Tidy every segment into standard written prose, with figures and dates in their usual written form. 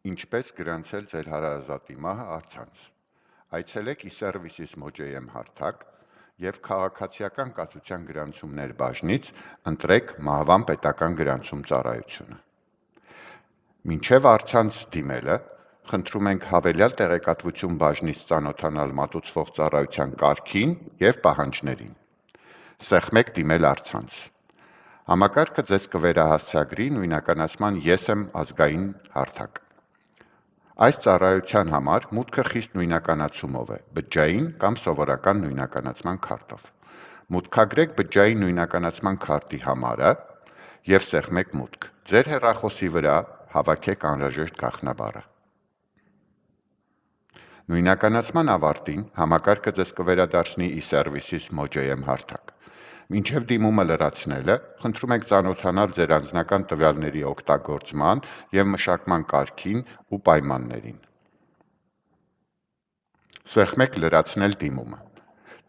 Ինչպես գրանցել ձեր հարազատի մահը առցանց։ Այցելեք eServices.am հարթակ և քաղաքացիական կացության գրանցումներ բաժնից ընտրեք մահվան պետական գրանցում ծառայությունը։ Մինչև առցանց դիմելը, խնդրում ենք հավելյալ տեղեկատվություն բաժնից ծանոթանալ մատուցվող ծառայության կարգին և պահանջներին։ Սեղմեք դիմել առցանց։ Համակարգը ձեզ կվերահասցագրի նույնականացման «Ես եմ» ազգային հարթակ։ Այս ծառայության համար մուտքը խիստ նույնականացումով է, բջջային կամ սովորական նույնականացման քարտով։ Մուտքագրեք բջջային նույնականացման քարտի համարը և սեղմեք մուտք։ Ձեր հեռախոսի վրա հավաքեք անհրաժեշտ գաղտնաբառը։ Նույնականացման ավարտին համակարգը ձեզ կվերադարձնի eServices.am հարթակ։ Մինչև դիմումը լրացնելը, խնդրում ենք ծանոթանալ ձեր անձնական տվյալների օգտագործման և մշակման կարգին ու պայմաններին։ Սեղմեք լրացնել դիմումը։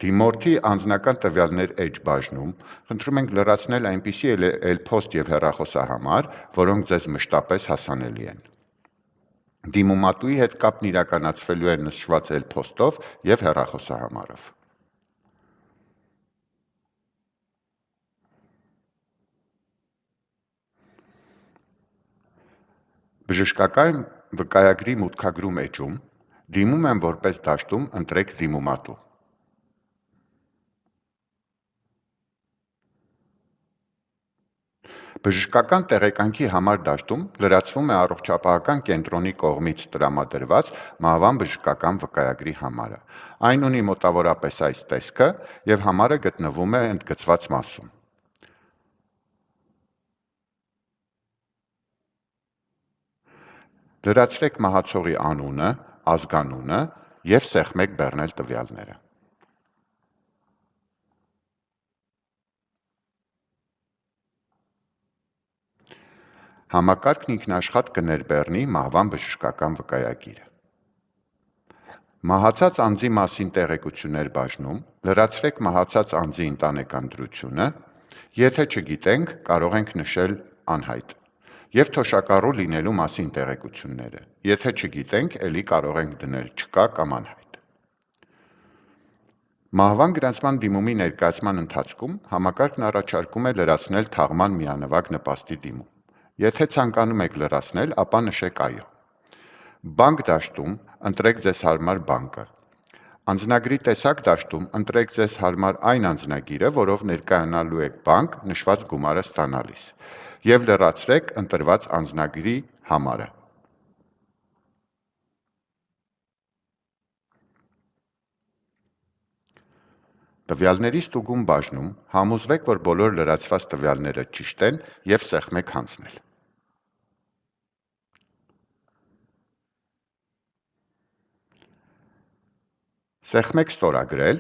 Դիմորդի անձնական տվյալներ էջ բաժնում խնդրում ենք լրացնել այնպիսի էլ-փոստ և հեռախոսահամար, որոնք ձեզ մշտապես հասանելի են։ Դիմումատուի հետ կապն իրականացվելու է նշված էլ-փոստով և հեռախոսահամարով։ Բժշկական վկայագրի մուտքագրում էջում դիմում եմ որպես դաշտում ընտրեք դիմումատու։ Բժշկական տեղեկանքի համար դաշտում լրացվում է առողջապահական կենտրոնի կողմից տրամադրված մահվան բժշկական վկայագրի համարը։ Այն ունի մոտավորապես այս տեսքը և համարը գտնվում է ընդգծված մասում։ Լրացրեք մահացողի անունը, ազգանունը և սեղմեք բեռնել տվյալները։ Համակարգն ինքնաշխատ կներբեռնի մահվան բժշկական վկայագիրը։ Մահացած անձի մասին տեղեկություններ բաժնում լրացրեք մահացած անձի ընտանեկան դրությունը, եթե չգիտենք, կարող ենք նշել անհայտ, և թոշակառու լինելու մասին տեղեկությունները, եթե չգիտենք, էլի կարող ենք դնել չկա կամ անհայտ։ Մահվան գրանցման դիմումի ներկայացման ընթացքում համակարգն առաջարկում է լրացնել թաղման միանվագ նպաստի դիմում։ Եթե ցանկանում եք լրացնել, ապա նշեք այո։ Բանկ դաշտում ընտրեք ձեզ հարմար բանկը։ Անձնագրի տեսակ դաշտում ընտրեք ձեզ հարմար այն անձնագիրը, որով ներկայանալու եք բանկ նշված գումարը ստանալիս, և լրացրեք ընտրված անձնագրի համարը։ Տվյալների ստուգում բաժնում համոզվեք, որ բոլոր լրացված տվյալները ճիշտ են և սեղմեք հանձնել։ Սեղմեք ստորագրել։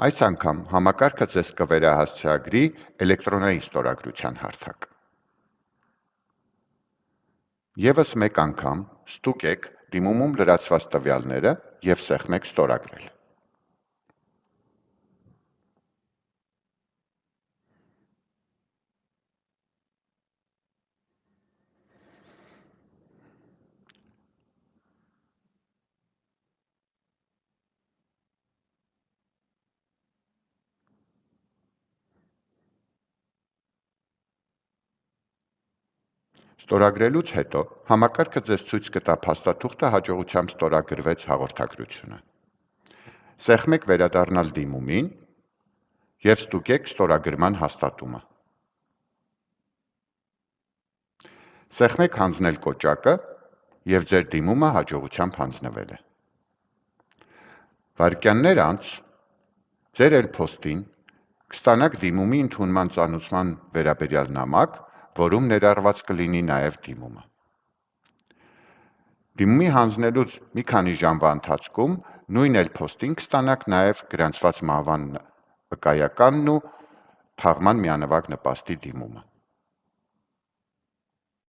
Այս անգամ համակարգը ձեզ կվերահասցագրի էլեկտրոնային ստորագրության հարթակ։ Եվս մեկ անգամ ստուգեք դիմումում լրացված տվյալները և սեղմեք ստորագրել։ Ստորագրելուց հետո համակարգը ձեզ ցույց կտա փաստաթուղթը հաջողությամբ ստորագրվեց հաղորդագրությունը։ Սեղմեք վերադառնալ դիմումին և ստուգեք ստորագրման հաստատումը։ Սեղմեք հանձնել կոճակը և ձեր դիմումը հաջողությամբ հանձնվել է։ Վայրկյաններ անց ձեր էլ-փոստին կստանաք դիմումի ընդունման ծանուցման վերաբերյալ նամակ, որում ներառված կլինի նաև դիմումը։ Դիմումի հանձնելուց մի քանի ժամվա ընթացքում նույն էլ-փոստին կստանաք նաև գրանցված մահվան վկայականն ու թաղման միանվագ նպաստի դիմումը։